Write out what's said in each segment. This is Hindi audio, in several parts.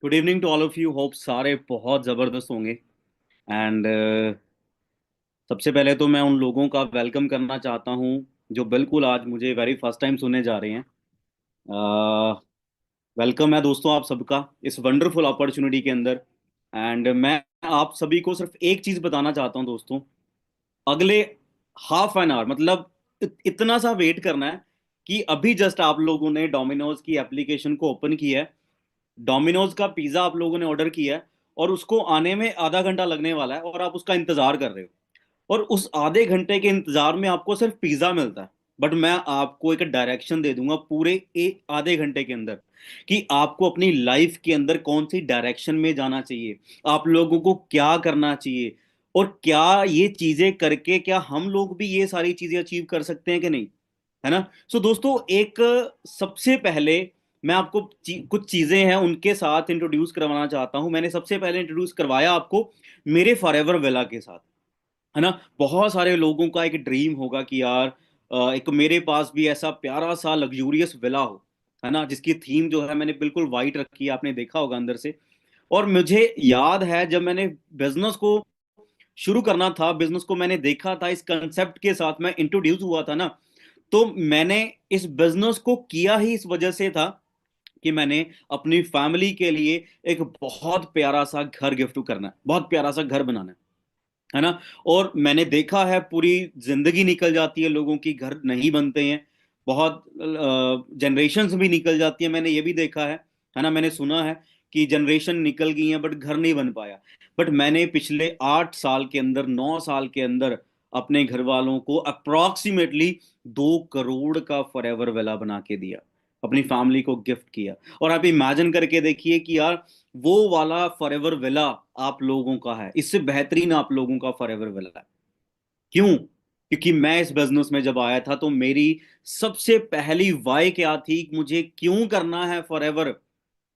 Good evening to all of you. Hope सारे बहुत ज़बरदस्त होंगे। एंड सबसे पहले तो मैं उन लोगों का वेलकम करना चाहता हूँ जो बिल्कुल आज मुझे वेरी फर्स्ट टाइम सुनने जा रहे हैं। वेलकम है दोस्तों आप सबका इस वंडरफुल अपॉर्चुनिटी के अंदर। एंड मैं आप सभी को सिर्फ एक चीज़ बताना चाहता हूँ दोस्तों। अगले हाफ एन आवर मतलब इतना सा वेट करना है कि अभी जस्ट आप लोगों ने डोमिनोज की एप्लीकेशन को ओपन किया है। डोमिनोज का पिज्ज़ा आप लोगों ने ऑर्डर किया है और उसको आने में आधा घंटा लगने वाला है और आप उसका इंतजार कर रहे हो। और उस आधे घंटे के इंतजार में आपको सिर्फ पिज्ज़ा मिलता है। बट मैं आपको एक डायरेक्शन दे दूंगा पूरे एक आधे घंटे के अंदर कि आपको अपनी लाइफ के अंदर कौन सी डायरेक्शन में जाना चाहिए, आप लोगों को क्या करना चाहिए और क्या ये चीजें करके क्या हम लोग भी ये सारी चीजें अचीव कर सकते हैं कि नहीं। है ना। सो दोस्तों एक सबसे पहले मैं आपको कुछ चीजें हैं उनके साथ इंट्रोड्यूस करवाना चाहता हूं। मैंने सबसे पहले इंट्रोड्यूस करवाया आपको मेरे फॉरएवर विला के साथ। है ना। बहुत सारे लोगों का एक ड्रीम होगा कि यार एक मेरे पास भी ऐसा प्यारा सा लग्जूरियस विला हो। है ना, जिसकी थीम जो है मैंने बिल्कुल वाइट रखी है, आपने देखा होगा अंदर से। और मुझे याद है जब मैंने बिजनेस को शुरू करना था, बिजनेस को मैंने देखा था, इस कंसेप्ट के साथ मैं इंट्रोड्यूस हुआ था ना, तो मैंने इस बिजनेस को किया ही इस वजह से था कि मैंने अपनी फैमिली के लिए एक बहुत प्यारा सा घर गिफ्ट करना है, बहुत प्यारा सा घर बनाना है ना। और मैंने देखा है पूरी जिंदगी निकल जाती है, लोगों की घर नहीं बनते हैं, बहुत जनरेशन्स भी निकल जाती है, मैंने ये भी देखा है ना। मैंने सुना है कि जनरेशन निकल गई है बट घर नहीं बन पाया। बट मैंने पिछले 8 साल के अंदर, 9 साल के अंदर अपने घर वालों को अप्रोक्सीमेटली 2 करोड़ का फॉरएवर विला बना के दिया, अपनी फैमिली को गिफ्ट किया। और आप इमेजिन करके देखिए कि यार वो वाला फॉरएवर विला आप लोगों का है, इससे बेहतरीन आप लोगों का फॉरएवर विला है। क्यों? क्योंकि मैं इस बिजनेस में जब आया था तो मेरी सबसे पहली वाई क्या थी, मुझे क्यों करना है फॉरएवर,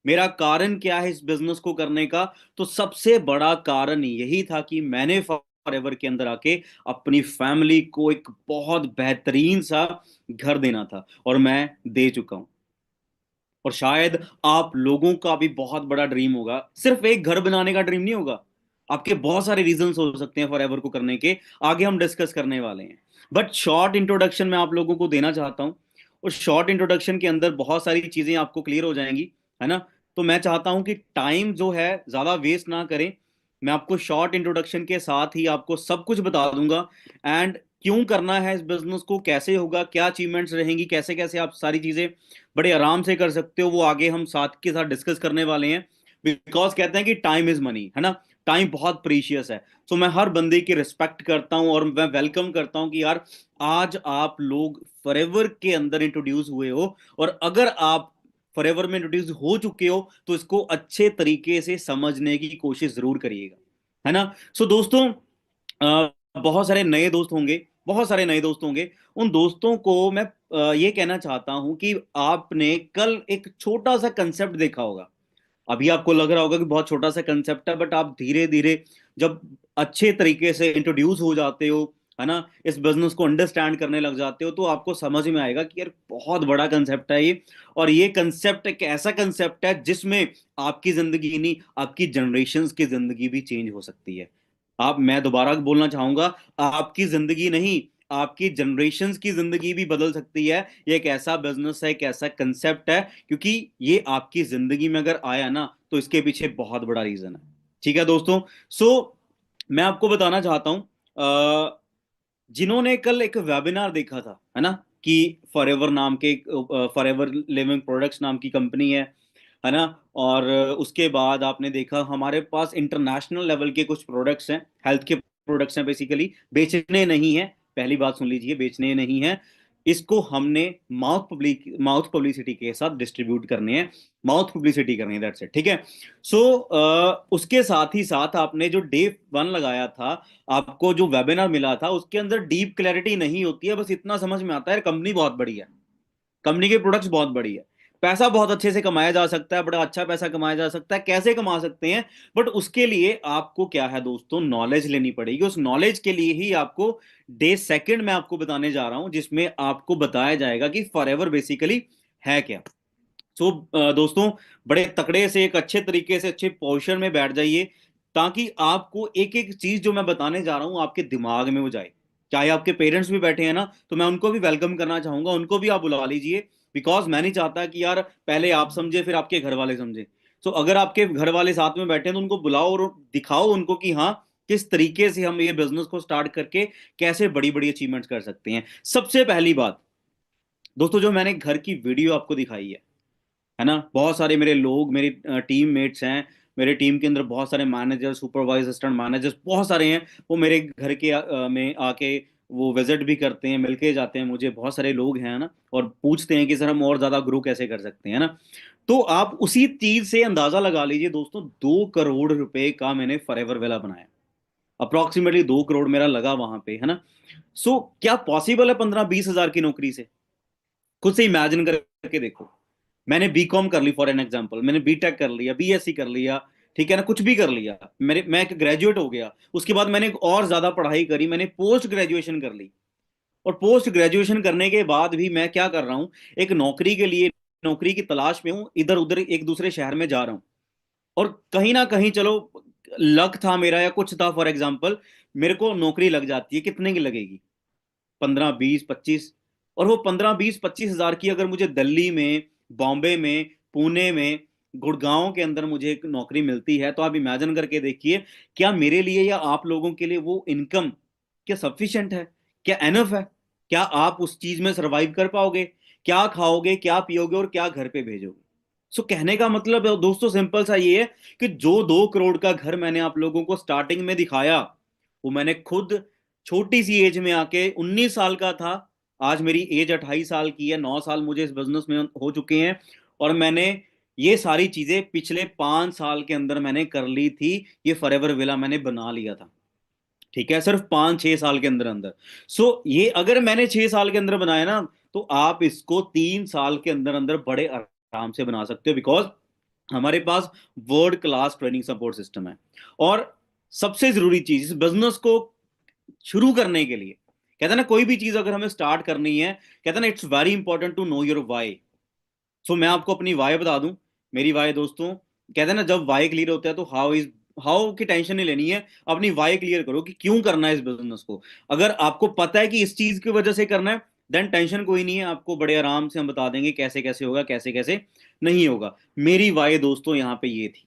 मेरा कारण क्या है इस बिजनेस को करने का। तो सबसे बड़ा कारण यही था कि मैंने फॉरएवर के अंदर आके अपनी फैमिली को एक बहुत बेहतरीन सा घर देना था और मैं दे चुका हूं। और शायद आप लोगों का भी बहुत बड़ा ड्रीम होगा, सिर्फ एक घर बनाने का ड्रीम नहीं होगा। आपके बहुत सारे रीजंस हो सकते हैं फॉर एवर को करने के, आगे हम डिस्कस करने वाले हैं। बट शॉर्ट इंट्रोडक्शन मैं आप लोगों को देना चाहता हूं। उस शॉर्ट इंट्रोडक्शन के अंदर बहुत सारी चीजें आपको क्लियर हो जाएंगी। है ना। तो मैं चाहता हूं कि टाइम जो है ज्यादा वेस्ट ना करें। मैं आपको शॉर्ट इंट्रोडक्शन के साथ ही आपको सब कुछ बता दूंगा। एंड क्यों करना है इस बिजनेस को, कैसे होगा, क्या अचीवमेंट्स रहेंगी, कैसे कैसे आप सारी चीजें बड़े आराम से कर सकते हो, वो आगे हम साथ के साथ डिस्कस करने वाले हैं। बिकॉज कहते हैं कि टाइम इज मनी, है ना। टाइम बहुत प्रीशियस है। सो मैं हर बंदे की रिस्पेक्ट करता हूं और मैं वेलकम करता हूं कि यार आज आप लोग फॉरएवर के अंदर इंट्रोड्यूस हुए हो। और अगर आप फॉरएवर में इंट्रोड्यूस हो चुके हो तो इसको अच्छे तरीके से समझने की कोशिश जरूर करिएगा। है ना। सो दोस्तों बहुत सारे नए दोस्त होंगे, बहुत सारे नए दोस्त होंगे। उन दोस्तों को मैं ये कहना चाहता हूं कि आपने कल एक छोटा सा कंसेप्ट देखा होगा। अभी आपको लग रहा होगा कि बहुत छोटा सा कंसेप्ट है, बट आप धीरे धीरे जब अच्छे तरीके से इंट्रोड्यूस हो जाते हो, है ना, इस बिजनेस को अंडरस्टैंड करने लग जाते हो, तो आपको समझ में आएगा कि यार बहुत बड़ा कंसेप्ट है ये। और ये कंसेप्ट एक ऐसा कंसेप्ट है जिसमें आपकी जिंदगी नहीं, आपकी जनरेशन की जिंदगी भी चेंज हो सकती है। आप, मैं दोबारा बोलना चाहूंगा, आपकी जिंदगी नहीं, आपकी जनरेशन की जिंदगी भी बदल सकती है। ये एक ऐसा बिजनेस है, एक ऐसा कंसेप्ट है, क्योंकि ये आपकी जिंदगी में अगर आया ना तो इसके पीछे बहुत बड़ा रीजन है। ठीक है दोस्तों। सो मैं आपको बताना चाहता हूं, जिन्होंने कल एक वेबिनार देखा था, है ना, कि फॉरएवर नाम के, फॉरएवर लिविंग प्रोडक्ट्स नाम की कंपनी है ना। और उसके बाद आपने देखा हमारे पास इंटरनेशनल लेवल के कुछ प्रोडक्ट्स हैं, हेल्थ के प्रोडक्ट्स हैं, बेसिकली बेचने नहीं है। पहली बात सुन लीजिए, बेचने नहीं है। इसको हमने माउथ पब्लिसिटी के साथ डिस्ट्रीब्यूट करने हैं, माउथ पब्लिसिटी करनी है, दैट्स इट। ठीक है। सो उसके साथ ही साथ आपने जो डे 1 लगाया था, आपको जो वेबिनार मिला था, उसके अंदर डीप क्लैरिटी नहीं होती है, बस इतना समझ में आता है कंपनी बहुत बड़ी है, कंपनी के प्रोडक्ट्स बहुत बड़ी है, पैसा बहुत अच्छे से कमाया जा सकता है, बड़ा अच्छा पैसा कमाया जा सकता है, कैसे कमा सकते हैं। बट उसके लिए आपको क्या है दोस्तों, नॉलेज लेनी पड़ेगी। उस नॉलेज के लिए ही आपको डे सेकंड मैं आपको बताने जा रहा हूं, जिसमें आपको बताया जाएगा कि फॉरएवर बेसिकली है क्या। सो दोस्तों, बड़े तकड़े से एक अच्छे तरीके से अच्छे पोजीशन में बैठ जाइए, ताकि आपको एक एक चीज जो मैं बताने जा रहा हूं आपके दिमाग में हो जाए। चाहे आपके पेरेंट्स भी बैठे हैं ना, तो मैं उनको भी वेलकम करना चाहूंगा, उनको भी आप बुला लीजिए। बिकॉज मैं नहीं चाहता कि यार पहले आप समझे फिर आपके घर वाले समझे। तो अगर आपके घर वाले साथ में बैठे हैं तो उनको बुलाओ और दिखाओ उनको कि हाँ, किस तरीके से हम ये बिजनेस को स्टार्ट करके कैसे बड़ी बड़ी अचीवमेंट्स कर सकते हैं। सबसे पहली बात दोस्तों, जो मैंने घर की वीडियो आपको दिखाई है ना, बहुत सारे मेरे लोग, मेरी टीम मेट्स हैं, मेरे टीम के अंदर बहुत सारे मैनेजर, सुपरवाइजर, असिस्टेंट मैनेजर्स बहुत सारे हैं। वो मेरे घर के में आके वो विजिट भी करते हैं, मिलके जाते हैं मुझे। बहुत सारे लोग हैं ना, और पूछते हैं कि सर हम और ज्यादा ग्रो कैसे कर सकते हैं ना। तो आप उसी चीज से अंदाजा लगा लीजिए दोस्तों, 2 करोड़ रुपए का मैंने फॉरएवर वेला बनाया। अप्रोक्सीमेटली 2 करोड़ मेरा लगा वहां पे, है ना। सो क्या पॉसिबल है 15-20 हजार की नौकरी से? खुद से इमेजिन करके देखो। मैंने बीकॉम कर ली फॉर एन एग्जांपल, मैंने बीटेक कर लिया, बीएससी कर लिया, ठीक है ना, कुछ भी कर लिया। मैं एक ग्रेजुएट हो गया। उसके बाद मैंने और ज्यादा पढ़ाई करी, मैंने पोस्ट ग्रेजुएशन कर ली। और पोस्ट ग्रेजुएशन करने के बाद भी मैं क्या कर रहा हूँ, एक नौकरी के लिए, नौकरी की तलाश में हूँ, इधर उधर एक दूसरे शहर में जा रहा हूँ। और कहीं ना कहीं चलो, लक था मेरा या कुछ था, फॉर एग्जाम्पल मेरे को नौकरी लग जाती है। कितने की लगेगी? 15-20-25। और वो 15-20-25 हजार की अगर मुझे दिल्ली में, बॉम्बे में, पुणे में, गुड़गांव के अंदर मुझे एक नौकरी मिलती है, तो आप इमेजिन करके देखिए, क्या मेरे लिए या आप लोगों के लिए वो इनकम क्या सफिशिएंट है? क्या एनफ है? क्या आप उस चीज में सरवाइव कर पाओगे? क्या खाओगे, क्या पियोगे, और क्या घर पे भेजोगे? सो कहने का मतलब है दोस्तों, सिंपल सा ये है कि जो 2 करोड़ का घर मैंने आप लोगों को स्टार्टिंग में दिखाया, वो मैंने खुद छोटी सी एज में आके, 19 साल का था, आज मेरी एज 28 साल की है, 9 साल मुझे इस बिजनेस में हो चुके हैं। और मैंने ये सारी चीजें पिछले 5 साल के अंदर मैंने कर ली थी। ये फॉरएवर विला मैंने बना लिया था, ठीक है, सिर्फ 5-6 साल के अंदर अंदर। सो ये अगर मैंने 6 साल के अंदर बनाया ना, तो आप इसको 3 साल के अंदर अंदर बड़े आराम से बना सकते हो। बिकॉज हमारे पास world class training support system है। और सबसे जरूरी चीज इस बिजनेस को शुरू करने के लिए, कहते हैं ना, कोई भी चीज अगर हमें स्टार्ट करनी है, कहते हैं ना, it's very important to know your why. So मैं आपको अपनी वाई बता दूं। मेरी वाई दोस्तों, कहते हैं ना, जब वाई क्लियर होता है तो हाउ की टेंशन नहीं लेनी है। अपनी वाई क्लियर करो कि क्यों करना है इस बिजनेस को। अगर आपको पता है कि इस चीज की वजह से करना है, देन टेंशन कोई नहीं है। आपको बड़े आराम से हम बता देंगे कैसे कैसे होगा, कैसे कैसे नहीं होगा। मेरी वाई दोस्तों यहाँ पे ये थी।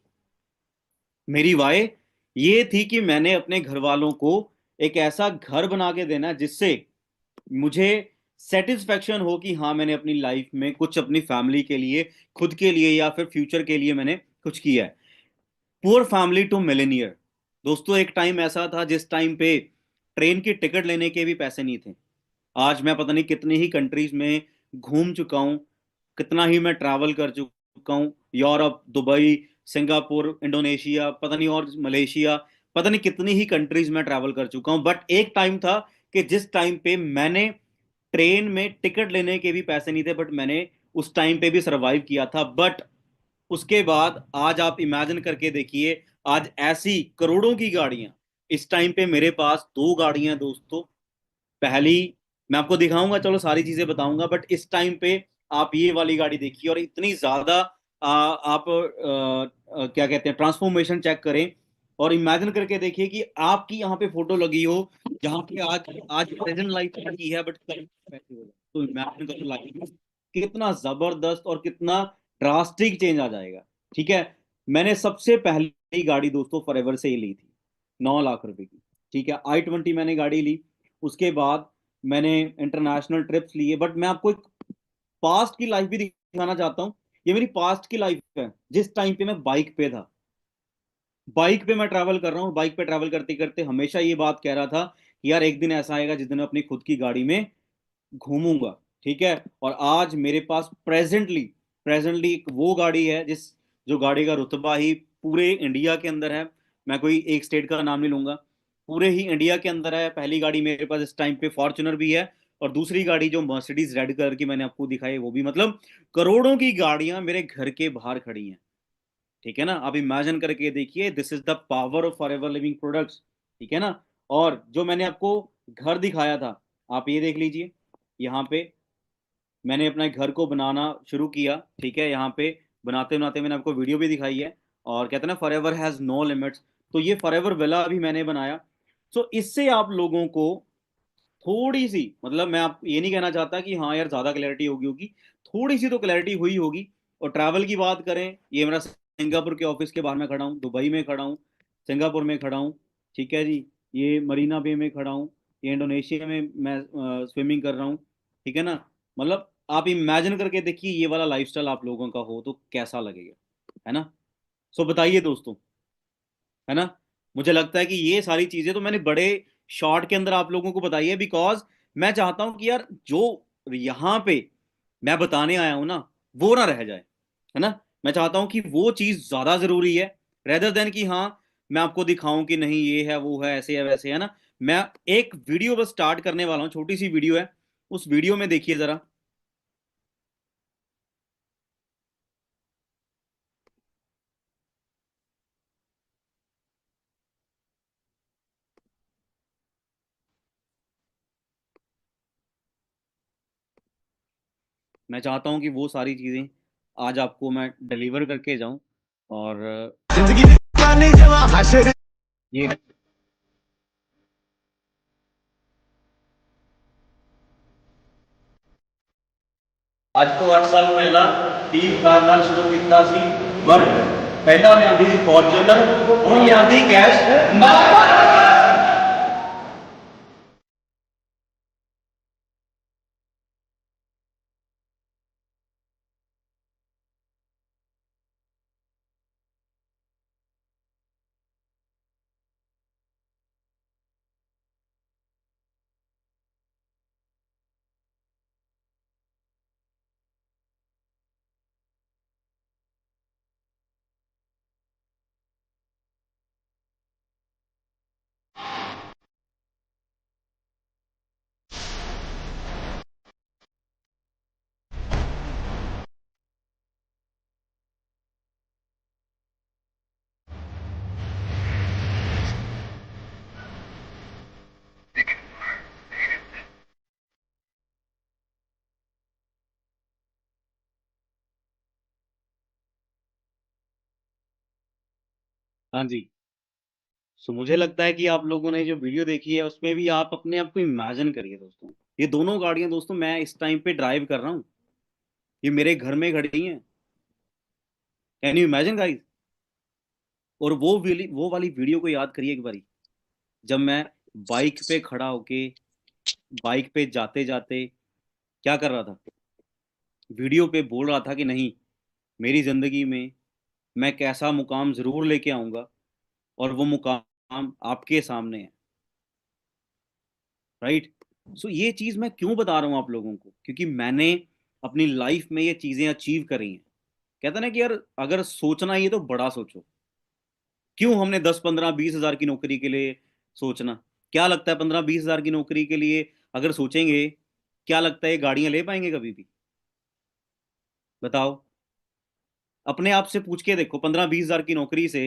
मेरी वाय ये थी कि मैंने अपने घर वालों को एक ऐसा घर बना के देना जिससे मुझे सेटिस्फेक्शन हो कि हाँ, मैंने अपनी लाइफ में कुछ अपनी फैमिली के लिए, खुद के लिए, या फिर फ्यूचर के लिए मैंने कुछ किया है। Poor family to millionaire. दोस्तों, एक टाइम ऐसा था जिस टाइम पे ट्रेन की टिकट लेने के भी पैसे नहीं थे। आज मैं पता नहीं कितनी ही कंट्रीज में घूम चुका हूँ, कितना ही मैं ट्रैवल कर चुका हूँ। यूरोप, दुबई, सिंगापुर, इंडोनेशिया, पता नहीं, और मलेशिया, पता नहीं कितनी ही कंट्रीज में ट्रैवल कर चुका हूँ। बट एक टाइम था कि जिस टाइम पे मैंने ट्रेन में टिकट लेने के भी पैसे नहीं थे, बट मैंने उस टाइम पे भी सरवाइव किया था। बट उसके बाद आज आप इमेजिन करके देखिए, आज ऐसी करोड़ों की गाड़ियां, इस टाइम पे मेरे पास 2 गाड़ियां दोस्तों। पहली मैं आपको दिखाऊंगा, चलो सारी चीजें बताऊंगा, बट इस टाइम पे आप ये वाली गाड़ी देखिए, और इतनी ज्यादा आप क्या कहते हैं, ट्रांसफॉर्मेशन चेक करें। और इमेजिन करके देखिए कि आपकी यहाँ पे फोटो लगी हो, जहाँ पे आज आज प्रेजेंट लाइफ की है, बट कल पैसे हो जाए, तो इमेजिन करो लाइफ कितना जबरदस्त और कितना ड्रास्टिक चेंज आ जाएगा। ठीक है। मैंने सबसे पहली गाड़ी दोस्तों फॉरएवर से ही ली थी, 9 लाख रुपए की। ठीक है, i20 मैंने गाड़ी ली। उसके बाद मैंने इंटरनेशनल ट्रिप्स लिए। बट मैं आपको एक पास्ट की लाइफ भी दिखाना चाहता हूँ। ये मेरी पास्ट की लाइफ है, जिस टाइम पे मैं बाइक पे था। बाइक पे मैं ट्रैवल कर रहा हूँ, बाइक पे ट्रैवल करते करते हमेशा ये बात कह रहा था कि यार एक दिन ऐसा आएगा जिस दिन मैं अपनी खुद की गाड़ी में घूमूंगा। ठीक है। और आज मेरे पास प्रेजेंटली प्रेजेंटली एक वो गाड़ी है जिस जो गाड़ी का रुतबा ही पूरे इंडिया के अंदर है। मैं कोई एक स्टेट का नाम नहीं लूंगा, पूरे ही इंडिया के अंदर है। पहली गाड़ी मेरे पास इस टाइम पे फॉर्च्यूनर भी है, और दूसरी गाड़ी जो मर्सिडीज रेड कलर की मैंने आपको दिखाई वो भी। मतलब करोड़ों की गाड़ियां मेरे घर के बाहर खड़ी हैं। ठीक है ना, आप इमेजिन करके देखिए, this is the power of forever living products. ठीक है ना। और जो मैंने आपको घर दिखाया था, आप ये देख लीजिए यहाँ पे, मैंने अपने घर को बनाना शुरू किया, ठीक है। यहाँ पे बनाते बनाते मैंने आपको वीडियो भी दिखाई है, और कहते हैं ना फॉरएवर हैज नो लिमिट्स, तो ये फॉरएवर विला भी मैंने बनाया। सो इससे आप लोगों को थोड़ी सी, मतलब मैं आप ये नहीं कहना चाहता कि हाँ यार ज्यादा क्लैरिटी होगी होगी, थोड़ी सी तो क्लैरिटी हुई होगी। और ट्रैवल की बात करें, ये मेरा सिंगापुर के ऑफिस के बाहर में खड़ा हूँ, दुबई में खड़ा हूँ, सिंगापुर में खड़ा हूँ, ठीक है जी। ये मरीना बे में खड़ा हूँ, ये इंडोनेशिया में मैं स्विमिंग कर रहा हूँ, ठीक है ना। मतलब आप इमेजिन करके देखिए ये वाला लाइफस्टाइल आप लोगों का हो तो कैसा लगेगा, है ना। सो बताइए दोस्तों, है ना। मुझे लगता है कि ये सारी चीजें तो मैंने बड़े शॉर्ट के अंदर आप लोगों को बताई है, बिकॉज मैं चाहता हूं कि यार जो यहाँ पे मैं बताने आया हूं ना, वो ना रह जाए, है ना। मैं चाहता हूं कि वो चीज ज्यादा जरूरी है, रेदर देन कि हाँ मैं आपको दिखाऊं कि नहीं ये है वो है ऐसे है वैसे है ना। मैं एक वीडियो बस स्टार्ट करने वाला हूँ, छोटी सी वीडियो है, उस वीडियो में देखिए जरा। मैं चाहता हूँ कि वो सारी चीजें आज आपको मैं डिलीवर करके जाऊं। और जिंदगी दीवानी जवा हशर ये ਅੱਜ ਤੋਂ 8 ਸਾਲ ਪਹਿਲਾਂ 30 ਕਾਰ ਨਾਲ ਸ਼ੁਰੂ ਕੀਤਾ ਸੀ ਵਰਕ। ਪਹਿਲਾਂ ਮੈਂ ਆਂਦੀ ਸੀ ਫੋਰਚੂਨਰ, ਹੁਣ ਆਂਦੀ ਕੈਸ਼। हाँ जी। सो मुझे लगता है कि आप लोगों ने जो वीडियो देखी है उसमें भी आप अपने आप को इमेजिन करिए दोस्तों। ये दोनों गाड़ियां दोस्तों मैं इस टाइम पे ड्राइव कर रहा हूँ, ये मेरे घर में खड़ी हैं। Can you imagine guys. और वो वाली वीडियो को याद करिए एक बारी, जब मैं बाइक पे खड़ा होके, बाइक पे जाते जाते क्या कर रहा था, वीडियो पे बोल रहा था कि नहीं, मेरी जिंदगी में मैं कैसा मुकाम जरूर लेके आऊंगा, और वो मुकाम आपके सामने है। राइट। सो ये चीज मैं क्यों बता रहा हूं आप लोगों को, क्योंकि मैंने अपनी लाइफ में ये चीजें अचीव करी हैं। कहते हैं ना कि यार अगर सोचना ही है तो बड़ा सोचो। क्यों हमने 10 15 20 हजार की नौकरी के लिए सोचना। क्या लगता है 15 20 हजार की नौकरी के लिए अगर सोचेंगे, क्या लगता है ये गाड़ियां ले पाएंगे कभी भी। बताओ, अपने आप से पूछ के देखो, 15 20 हजार की नौकरी से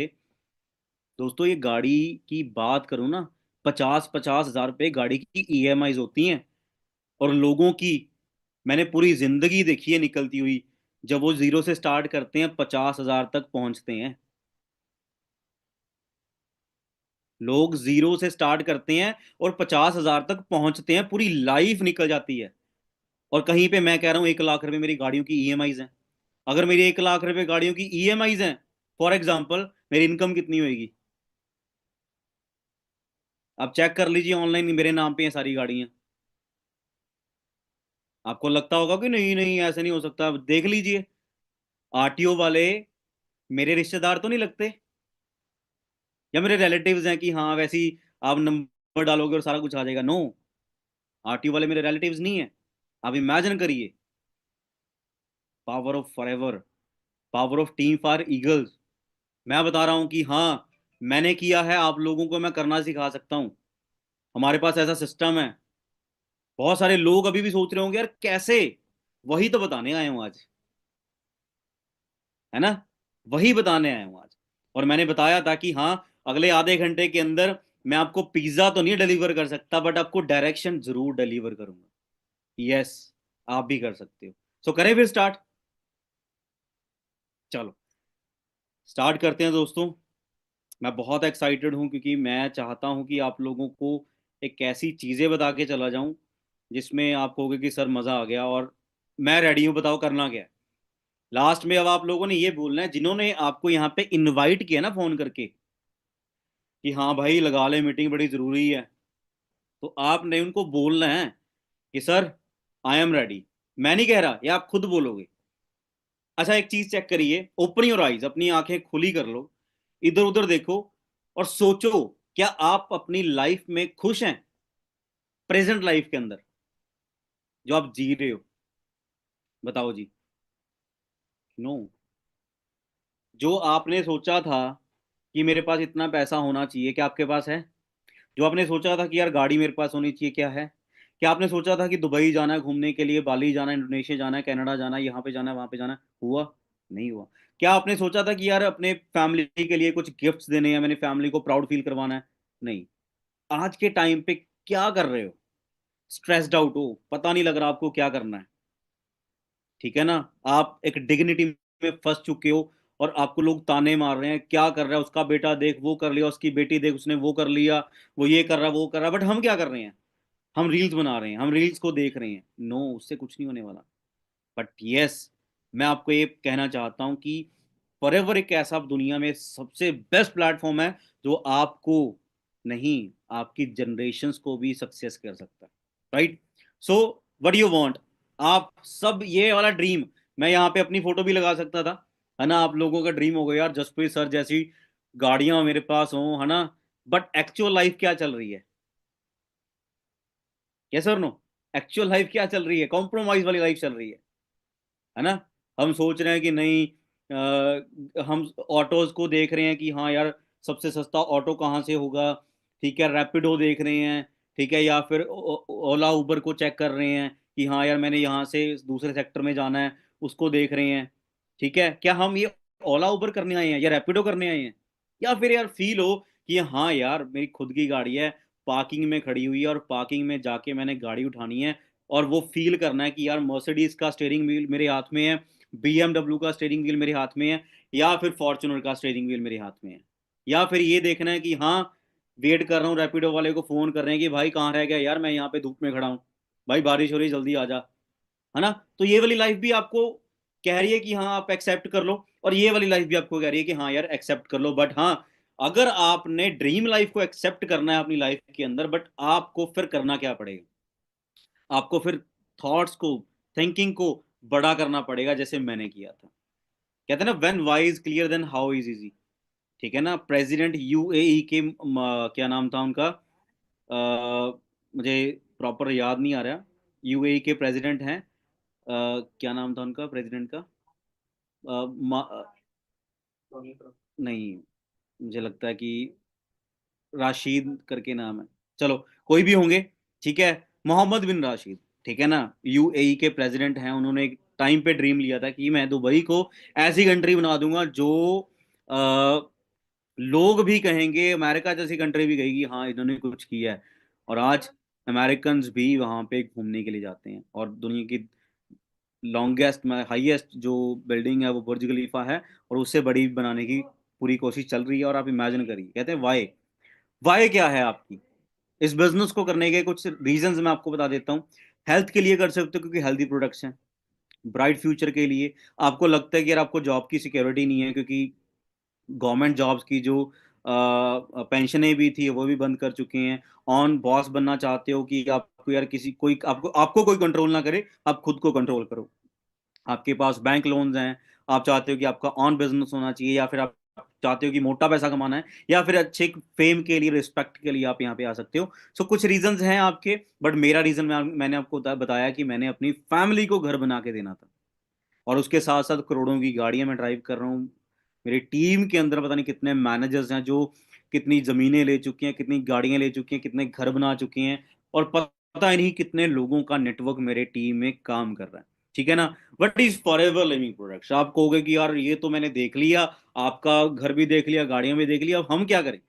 दोस्तों, ये गाड़ी की बात करूं ना, 50 50 हजार रुपये गाड़ी की ईएमआई होती हैं। और लोगों की मैंने पूरी जिंदगी देखी है निकलती हुई, जब वो जीरो से स्टार्ट करते हैं 50 हजार तक पहुंचते हैं। लोग जीरो से स्टार्ट करते हैं और 50 हजार तक पहुंचते हैं, पूरी लाइफ निकल जाती है। और कहीं पे मैं कह रहा हूं 1 लाख रुपए मेरी गाड़ियों की ईएमआईज हैं। अगर मेरी 1 लाख रुपए गाड़ियों की ईएमआईज हैं, फॉर एग्जाम्पल मेरी इनकम कितनी होगी। आप चेक कर लीजिए ऑनलाइन, मेरे नाम पे हैं सारी गाड़ियां। आपको लगता होगा कि नहीं नहीं ऐसे नहीं हो सकता, देख लीजिए। आरटीओ वाले मेरे रिश्तेदार तो नहीं लगते, या मेरे रिलेटिव्स हैं कि हाँ वैसे ही आप नंबर डालोगे और सारा कुछ आ जाएगा। नो, आरटीओ वाले मेरे रिलेटिव्स नहीं है। आप इमेजिन करिए, power of forever, power of team for eagles. मैं बता रहा हूं कि हाँ मैंने किया है, आप लोगों को मैं करना सिखा सकता हूँ। हमारे पास ऐसा सिस्टम है। बहुत सारे लोग अभी भी सोच रहे होंगे यार कैसे, वही तो बताने आए हूँ आज, है ना। वही बताने आया हूँ आज। और मैंने बताया था कि हाँ अगले आधे घंटे के अंदर मैं आपको पिज्जा तो नहीं डिलीवर कर सकता, बट आपको डायरेक्शन जरूर डिलीवर करूंगा। यस, आप भी कर सकते हो। सो करें फिर स्टार्ट। चलो स्टार्ट करते हैं दोस्तों। मैं बहुत एक्साइटेड हूँ क्योंकि मैं चाहता हूँ कि आप लोगों को एक ऐसी चीज़ें बता के चला जाऊँ जिसमें आप कहोगे कि सर मज़ा आ गया, और मैं रेडी हूँ, बताओ करना क्या है। लास्ट में अब आप लोगों ने ये बोलना है, जिन्होंने आपको यहाँ पे इनवाइट किया ना फोन करके कि हाँ भाई लगा ले मीटिंग बड़ी ज़रूरी है, तो आपने उनको बोलना है कि सर आई एम रेडी। मैं नहीं कह रहा, ये आप खुद बोलोगे। अच्छा एक चीज चेक करिए, ओपन योर आइज, अपनी आंखें खुली कर लो, इधर उधर देखो और सोचो, क्या आप अपनी लाइफ में खुश हैं? प्रेजेंट लाइफ के अंदर जो आप जी रहे हो, बताओ जी। नो। जो आपने सोचा था कि मेरे पास इतना पैसा होना चाहिए, क्या आपके पास है? जो आपने सोचा था कि यार गाड़ी मेरे पास होनी चाहिए, क्या है? क्या आपने सोचा था कि दुबई जाना है घूमने के लिए, बाली जाना है, इंडोनेशिया जाना है, कनाडा जाना है, यहाँ पे जाना है, वहां पे जाना है, हुआ? नहीं हुआ। क्या आपने सोचा था कि यार अपने फैमिली के लिए कुछ गिफ्ट्स देने हैं, मैंने फैमिली को प्राउड फील करवाना है? नहीं। आज के टाइम पे क्या कर रहे हो? स्ट्रेस्ड आउट हो, पता नहीं लग रहा आपको क्या करना है। ठीक है ना? आप एक डिग्निटी में फंस चुके हो और आपको लोग ताने मार रहे हैं, क्या कर रहा है उसका बेटा, देख वो कर लिया, उसकी बेटी देख उसने वो कर लिया, वो ये कर रहा है वो कर रहा है, बट हम क्या कर रहे हैं? हम रील्स बना रहे हैं, हम रील्स को देख रहे हैं। नो, उससे कुछ नहीं होने वाला। बट यस, मैं आपको ये कहना चाहता हूं कि फॉरएवर एक ऐसा दुनिया में सबसे बेस्ट प्लेटफॉर्म है जो आपको नहीं, आपकी जनरेशन्स को भी सक्सेस कर सकता है। Right? So what you want? आप सब ये वाला ड्रीम, मैं यहाँ पे अपनी फोटो भी लगा सकता था, है ना? आप लोगों का ड्रीम हो गया यार जसप्रीत सर जैसी गाड़ियां मेरे पास हों, है ना? बट एक्चुअल लाइफ क्या चल रही है? यस और नो? एक्चुअल लाइफ क्या चल रही है? कॉम्प्रोमाइज वाली लाइफ चल रही है ना? हम सोच रहे हैं कि नहीं, हम ऑटोज को देख रहे हैं कि हाँ यार सबसे सस्ता ऑटो कहाँ से होगा। ठीक है, रैपिडो देख रहे हैं। ठीक है, या फिर ओला उबर को चेक कर रहे हैं कि हाँ यार मैंने यहाँ से दूसरे सेक्टर में जाना है, उसको देख रहे हैं। ठीक है, क्या हम ये ओला उबर करने आए हैं या रैपिडो करने आए हैं? या फिर यार फील हो कि हाँ यार मेरी खुद की गाड़ी है, पार्किंग में खड़ी हुई है, और पार्किंग में जाके मैंने गाड़ी उठानी है, और वो फील करना है कि यार मर्सिडीज का स्टीयरिंग व्हील मेरे हाथ में है, बीएमडब्ल्यू का स्टीयरिंग व्हील मेरे हाथ में है, या फिर फॉर्च्यूनर का स्टीयरिंग व्हील मेरे हाथ में है। या फिर ये देखना है कि हाँ, वेट कर रहा हूँ, रैपिडो वाले को फोन कर रहे हैं कि भाई कहाँ रह गया यार, मैं यहाँ पे धूप में खड़ा हूँ, भाई बारिश हो रही जल्दी आ जा। है ना? तो ये वाली लाइफ भी आपको कह रही है कि हाँ आप एक्सेप्ट कर लो, और ये वाली लाइफ भी आपको कह रही है कि हाँ यार एक्सेप्ट कर लो। बट हाँ, अगर आपने ड्रीम लाइफ को एक्सेप्ट करना है अपनी लाइफ के अंदर, बट आपको फिर करना क्या पड़ेगा? आपको फिर थॉट्स को, थिंकिंग को बड़ा करना पड़ेगा, जैसे मैंने किया था। कहते हैं ना, when why is clear then how is easy. ठीक है ना? प्रेसिडेंट यूएई के क्या नाम था उनका? मुझे प्रॉपर याद नहीं आ रहा। यूएई के प्रेसिडेंट हैं, क्या नाम था उनका प्रेसिडेंट का? अ, नहीं, मुझे लगता है कि राशिद करके नाम है। चलो, कोई भी होंगे। ठीक है, मोहम्मद बिन राशिद। ठीक है ना? यूएई के प्रेसिडेंट हैं, उन्होंने एक टाइम पे ड्रीम लिया था कि मैं दुबई को ऐसी कंट्री बना दूंगा जो लोग भी कहेंगे, अमेरिका जैसी कंट्री भी कहेगी हाँ इन्होंने कुछ किया है। और आज अमेरिकन भी वहां पे घूमने के लिए जाते हैं, और दुनिया की लॉन्गेस्ट हाईएस्ट जो बिल्डिंग है वो बुर्ज खलीफा है, और उससे बड़ी बनाने की पूरी कोशिश चल रही है। और आप इमेजिन करिए, कहते हैं वाई, वाई क्या है आपकी इस बिजनेस को करने के? कुछ रीजंस मैं आपको बता देता हूँ। हेल्थ के लिए कर सकते हो, क्योंकि हेल्दी प्रोडक्ट्स हैं। ब्राइट फ्यूचर के लिए, आपको लगता है कि यार आपको जॉब की सिक्योरिटी नहीं है, क्योंकि गवर्नमेंट जॉब्स की जो पेंशनें भी थी वो भी बंद कर चुके हैं। ऑन बॉस बनना चाहते हो कि आपको यार किसी कोई आपको आपको कोई कंट्रोल ना करे, आप खुद को कंट्रोल करो। आपके पास बैंक लोन्स हैं, आप चाहते हो कि आपका ऑन बिजनेस होना चाहिए, या फिर आप चाहते हो कि मोटा पैसा कमाना है, या फिर अच्छे फेम के लिए, रिस्पेक्ट के लिए आप यहाँ पे आ सकते हो। सो कुछ रीजंस हैं आपके। बट मेरा रीजन मैंने आपको बताया कि मैंने अपनी फैमिली को घर बना के देना था, और उसके साथ साथ करोड़ों की गाड़ियां मैं ड्राइव कर रहा हूँ। मेरी टीम के अंदर पता नहीं कितने मैनेजर्स हैं जो कितनी जमीनें ले चुकी हैं, कितनी गाड़ियां ले चुकी हैं, कितने घर बना चुके हैं, और पता ही नहीं कितने लोगों का नेटवर्क मेरे टीम में काम कर रहा है। ठीक है ना? What is for ever living products. आप कहोगे कि यार ये तो मैंने देख लिया, आपका घर भी देख लिया, गाड़ियां भी देख लिया, अब हम क्या करें?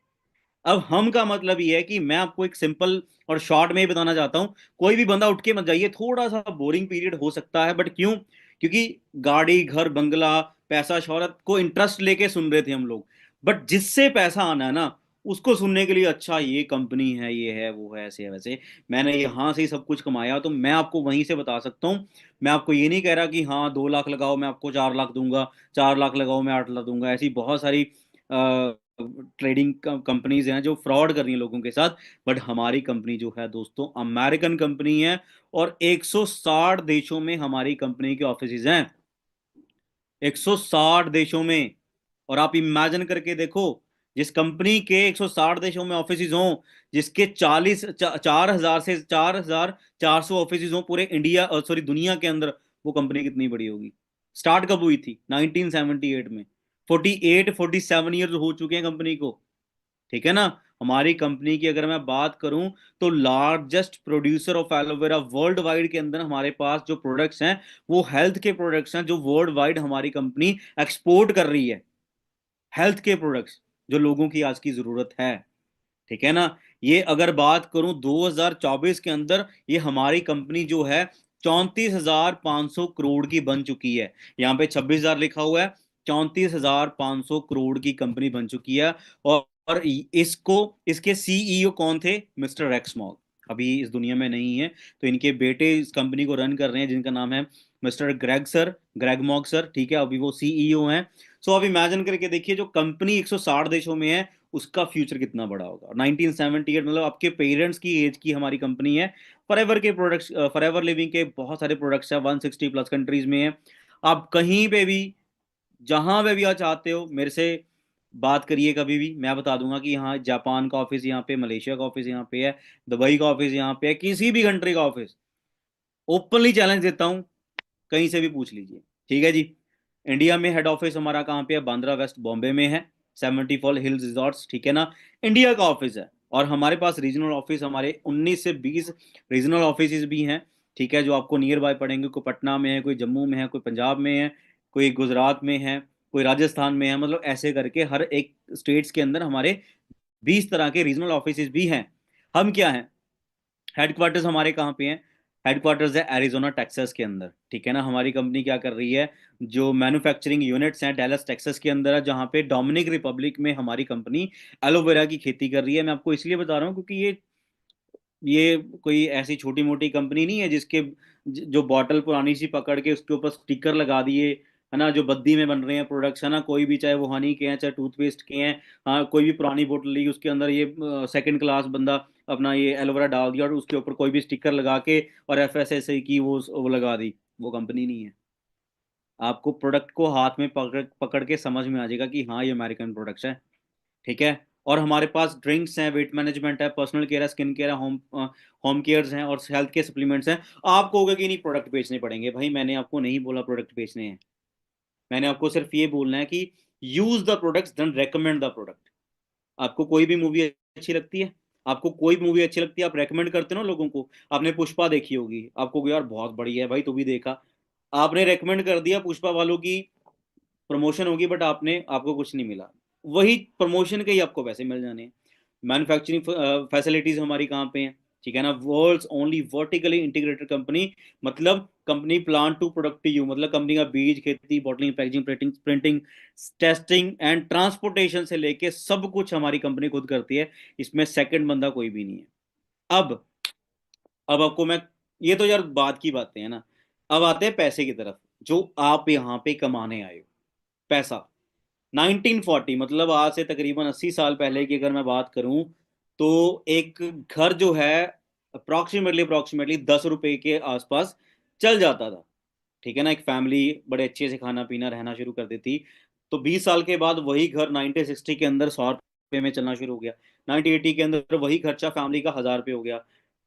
अब हम का मतलब ये है कि मैं आपको एक सिंपल और शॉर्ट में ही बताना चाहता हूँ, कोई भी बंदा उठ के मत जाइए, थोड़ा सा बोरिंग पीरियड हो सकता है, बट क्यों? क्योंकि गाड़ी घर बंगला पैसा शोहरत को इंटरेस्ट लेके सुन रहे थे हम लोग, बट जिससे पैसा आना है ना, उसको सुनने के लिए अच्छा ये कंपनी है, ये है, वो है, ऐसे है वैसे, मैंने यहाँ से ही सब कुछ कमाया, तो मैं आपको वहीं से बता सकता हूँ। मैं आपको ये नहीं कह रहा कि हाँ 2 लाख लगाओ मैं आपको 4 लाख दूंगा, 4 लाख लगाओ मैं 8 लाख दूंगा, ऐसी बहुत सारी ट्रेडिंग कंपनीज हैं जो फ्रॉड कर रही हैं लोगों के साथ। बट हमारी कंपनी जो है दोस्तों, अमेरिकन कंपनी है, और 160 देशों में हमारी कंपनी के ऑफिस हैं, 160 देशों में। और आप इमेजिन करके देखो, जिस कंपनी के 160 देशों में ऑफिस हों, जिसके 4,000 से 4,400 ऑफिस हों पूरे इंडिया, सॉरी दुनिया के अंदर, वो कंपनी कितनी बड़ी होगी? स्टार्ट कब हुई थी? 1978 में। 47 ईयर्स हो चुके हैं कंपनी को, ठीक है ना। हमारी कंपनी की अगर मैं बात करूं, तो largest producer of aloe vera world wide के अंदर हमारे पास जो प्रोडक्ट्स हैं, वो हेल्थ के प्रोडक्ट्स हैं, जो वर्ल्ड वाइड हमारी कंपनी एक्सपोर्ट कर रही है। हेल्थ के प्रोडक्ट्स जो लोगों की आज की जरूरत है, ठीक है ना। ये अगर बात करूं 2024 के अंदर, ये हमारी कंपनी जो है 34,500 करोड़ की बन चुकी है। यहाँ पे 26,000 लिखा हुआ है, 34,500 करोड़ की कंपनी बन चुकी है। और इसको, इसके सीईओ कौन थे? मिस्टर रैक्समॉल, अभी इस दुनिया में नहीं है, तो इनके बेटे इस कंपनी को रन कर रहे हैं, जिनका नाम है mister Greg sir, Greg mock sir, ठीक है, अभी वो सीईओ हैं। सो अब इमेजिन करके देखिए, जो कंपनी 160 देशों में है, उसका फ्यूचर कितना बड़ा होगा। 1978, मतलब आपके पेरेंट्स की एज की हमारी कंपनी है। फॉरएवर के प्रोडक्ट्स, फॉरएवर लिविंग के बहुत सारे प्रोडक्ट्स हैं, 160 प्लस कंट्रीज में है। आप कहीं पे भी, जहां पे भी आप चाहते हो, मेरे से बात करिए कभी भी, मैं बता दूंगा कि यहाँ जापान का ऑफिस यहाँ पे, मलेशिया का ऑफिस यहाँ पे है, दुबई का ऑफिस यहाँ पे है, किसी भी कंट्री का ऑफिस, ओपनली चैलेंज देता हूँ, कहीं से भी पूछ लीजिए, ठीक है जी। इंडिया में हेड ऑफिस हमारा कहाँ पे है? बांद्रा वेस्ट बॉम्बे में है, 74 हिल्स रिजॉर्ट्स, ठीक है ना, इंडिया का ऑफिस है। और हमारे पास रीजनल ऑफिस, हमारे 19 से 20 रीजनल ऑफिस भी हैं, ठीक है, जो आपको नियर बाय पड़ेंगे। कोई पटना में है, कोई जम्मू में है, कोई पंजाब में है, कोई गुजरात में है, कोई राजस्थान में है, मतलब ऐसे करके हर एक स्टेट्स के अंदर हमारे 20 तरह के रीजनल ऑफिस भी हैं। हम क्या हैं? हेडक्वार्टर्स हमारे कहाँ पे हैं? हेडक्वार्टर्स है एरिजोना टेक्सास के अंदर, ठीक है ना। हमारी कंपनी क्या कर रही है? जो मैन्युफैक्चरिंग यूनिट्स हैं डैलस टेक्सास के अंदर है, जहाँ पे डोमिनिक रिपब्लिक में हमारी कंपनी एलोवेरा की खेती कर रही है। मैं आपको इसलिए बता रहा हूँ क्योंकि ये कोई ऐसी छोटी मोटी कंपनी नहीं है जिसके जो बॉटल पुरानी सी पकड़ के उसके ऊपर स्टिकर लगा दिए, है ना, जो बद्दी में बन रहे हैं प्रोडक्ट्स, है ना, कोई भी, चाहे वो हनी के हैं चाहे टूथपेस्ट के हैं। हाँ, कोई भी पुरानी बोतल ली, उसके अंदर ये सेकंड क्लास बंदा अपना ये एलोवेरा डाल दिया और उसके ऊपर कोई भी स्टिकर लगा के और एफएसएसआई की वो लगा दी, वो कंपनी नहीं है। आपको प्रोडक्ट को हाथ में पकड़ पकड़ के समझ में आ जाएगा कि हाँ ये अमेरिकन प्रोडक्ट्स है, ठीक है। और हमारे पास ड्रिंक्स हैं, वेट मैनेजमेंट है, पर्सनल केयर है, स्किन केयर है, होम केयर्स हैं, और हेल्थ के सप्लीमेंट्स हैं। आप कहोगे कि नहीं प्रोडक्ट बेचने पड़ेंगे, भाई मैंने आपको नहीं बोला प्रोडक्ट बेचने हैं, मैंने आपको सिर्फ ये बोलना है कि use the products then recommend the product. आपको कोई भी मूवी अच्छी लगती है, आपको कोई मूवी अच्छी लगती है, आप रेकमेंड करते हो ना लोगों को। आपने पुष्पा देखी होगी, आपको यार बहुत बढ़िया है भाई, तू भी देखा, आपने रेकमेंड कर दिया, पुष्पा वालों की प्रमोशन होगी, बट आपको कुछ नहीं मिला, वही प्रमोशन के ही आपको पैसे मिल जाने हैं। मैन्युफैक्चरिंग फैसिलिटीज हमारी कहाँ पे हैं? ठीक है ना, world's only vertically integrated company, मतलब company plant to product to you, मतलब कंपनी का बीज, खेती, bottling, packaging, printing printing, testing and transportation से लेके सब कुछ हमारी कंपनी खुद करती है। इसमें सेकंड बंदा कोई भी नहीं है। अब अब आपको मैं, ये तो यार बात की बातें हैं ना, अब आते हैं पैसे की तरफ, जो आप यहाँ पे कमाने आए हो। पैसा, 1940, मतलब आज से तकरीबन 80 साल पहले की अगर मैं बात करूं, तो एक घर जो है अप्रोक्सीमेटली 10 रुपए के आसपास चल जाता था, ठीक है ना। एक फैमिली बड़े अच्छे से खाना पीना रहना शुरू कर देती। तो 20 साल के बाद वही घर 1960 के अंदर 100 रुपए में चलना शुरू हो गया। 1980 के अंदर वही खर्चा फैमिली का 1000 रुपये हो गया।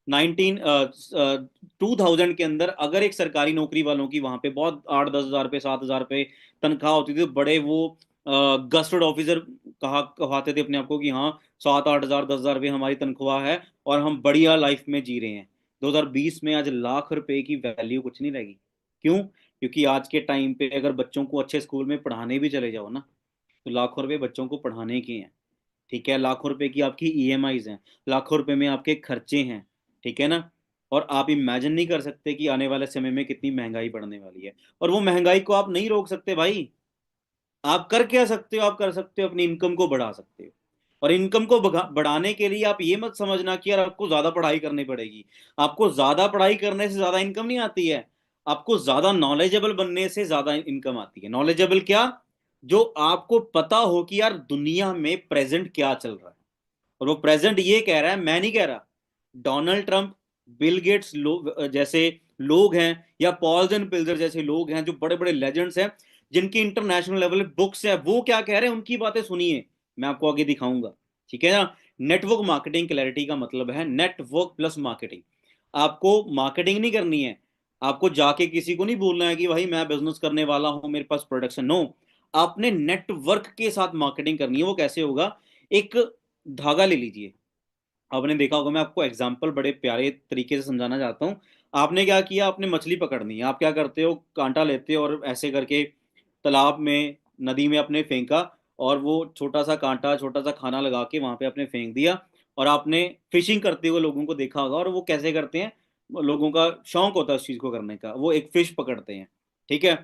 2000 के अंदर अगर एक सरकारी नौकरी वालों की वहां पे बहुत 8-10 हजार रुपये, 7 हजार रुपये तनख्वाह होती थी, तो बड़े वो गस्टेड ऑफिसर कहते थे अपने आप को कि हाँ 7-8 हजार 10 हजार रुपये हमारी तनख्वाह है और हम बढ़िया लाइफ में जी रहे हैं। 2020 में आज लाख रुपए की वैल्यू कुछ नहीं रहेगी। क्यों? क्योंकि आज के टाइम पे अगर बच्चों को अच्छे स्कूल में पढ़ाने भी चले जाओ ना, तो लाखों रुपए बच्चों को पढ़ाने के हैं, ठीक है, लाखों रुपए की आपकी ईएमआईज हैं, लाखों रुपए में आपके खर्चे हैं, ठीक है ना। और आप इमेजिन नहीं कर सकते कि आने वाले समय में कितनी महंगाई बढ़ने वाली है, और वो महंगाई को आप नहीं रोक सकते भाई। आप कर क्या सकते हो, आप कर सकते हो अपनी इनकम को बढ़ा सकते हो। और इनकम को बढ़ाने के लिए आप ये मत समझना कि यार आपको ज्यादा पढ़ाई करनी पड़ेगी। आपको ज्यादा पढ़ाई करने से ज्यादा इनकम नहीं आती है। आपको ज्यादा नॉलेजेबल बनने से ज्यादा इनकम आती है। नॉलेजेबल क्या? जो आपको पता हो कि यार दुनिया में प्रेजेंट क्या चल रहा है। और वो प्रेजेंट ये कह रहा है, मैं नहीं कह रहा। डोनाल्ड ट्रंप, बिल गेट्स जैसे लोग हैं, या पॉल्स एंड पिल्जर जैसे लोग हैं, जो बड़े बड़े लेजेंड्स हैं, जिनकी इंटरनेशनल लेवल पे बुक्स है, वो क्या कह रहे हैं उनकी बातें सुनिए। मैं आपको आगे दिखाऊंगा, ठीक है ना। नेटवर्क मार्केटिंग क्लैरिटी का मतलब है नेटवर्क प्लस मार्केटिंग। आपको मार्केटिंग नहीं करनी है। आपको जाके किसी को नहीं बोलना है कि भाई मैं बिजनेस करने वाला हूं, मेरे पास प्रोडक्शन, नो। आपने नेटवर्क के साथ मार्केटिंग करनी है। वो कैसे होगा? एक धागा ले लीजिए। आपने देखा होगा, मैं आपको एग्जाम्पल बड़े प्यारे तरीके से समझाना चाहता हूँ। आपने क्या किया, आपने मछली पकड़नी है, आप क्या करते हो, कांटा लेते हो और ऐसे करके तालाब में, नदी में आपने फेंका, और वो छोटा सा कांटा, छोटा सा खाना लगा के वहां पे आपने फेंक दिया। और आपने फिशिंग करते हुए लोगों को देखा होगा, और वो कैसे करते हैं, लोगों का शौक होता है उस चीज को करने का, वो एक फिश पकड़ते हैं, ठीक है।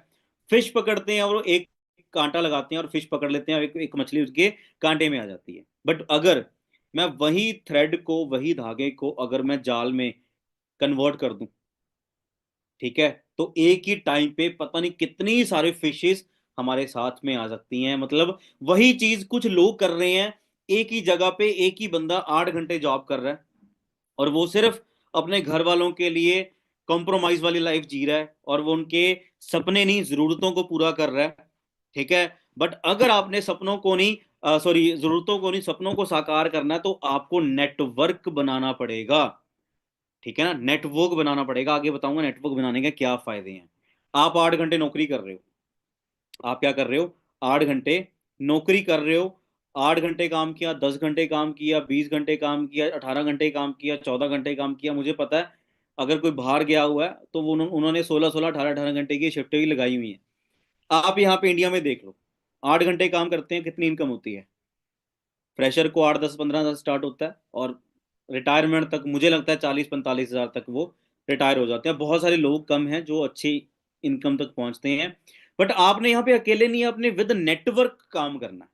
फिश पकड़ते हैं और वो एक कांटा लगाते हैं और फिश पकड़ लेते हैं, और एक मछली उसके कांटे में आ जाती है। बट अगर मैं वही थ्रेड को, वही धागे को अगर मैं जाल में कन्वर्ट कर दूं, ठीक है, तो एक ही टाइम पे पता नहीं कितनी सारे फिशेस हमारे साथ में आ सकती हैं। मतलब वही चीज कुछ लोग कर रहे हैं। एक ही जगह पे एक ही बंदा 8 घंटे जॉब कर रहा है, और वो सिर्फ अपने घर वालों के लिए कॉम्प्रोमाइज वाली लाइफ जी रहा है, और वो उनके सपने नहीं, जरूरतों को पूरा कर रहा है, ठीक है। बट अगर आपने सपनों को नहीं, सॉरी, जरूरतों को नहीं, सपनों को साकार करना है, तो आपको नेटवर्क बनाना पड़ेगा, ठीक है ना। नेटवर्क बनाना पड़ेगा। आगे बताऊंगा नेटवर्क बनाने के क्या फायदे हैं। आप 8 घंटे नौकरी कर रहे हो। आप क्या कर रहे हो? 8 घंटे नौकरी कर रहे हो। 8 घंटे काम किया, 10 घंटे काम किया, 20 घंटे काम किया, 18 घंटे काम किया, 14 घंटे काम किया, मुझे पता है। अगर कोई बाहर गया हुआ है तो वो उन्होंने 16 16, 18 18 घंटे की शिफ्टें भी लगाई हुई हैं। आप यहाँ पे इंडिया में देख लो, 8 घंटे काम करते हैं, कितनी इनकम होती है? फ्रेशर को 8 10 15 हज़ार स्टार्ट होता है, और रिटायरमेंट तक मुझे लगता है 40 45 हज़ार तक वो रिटायर हो जाते हैं। बहुत सारे लोग कम हैं जो अच्छी इनकम तक पहुंचते हैं। बट आपने यहाँ पे अकेले नहीं, आपने विद नेटवर्क काम करना है।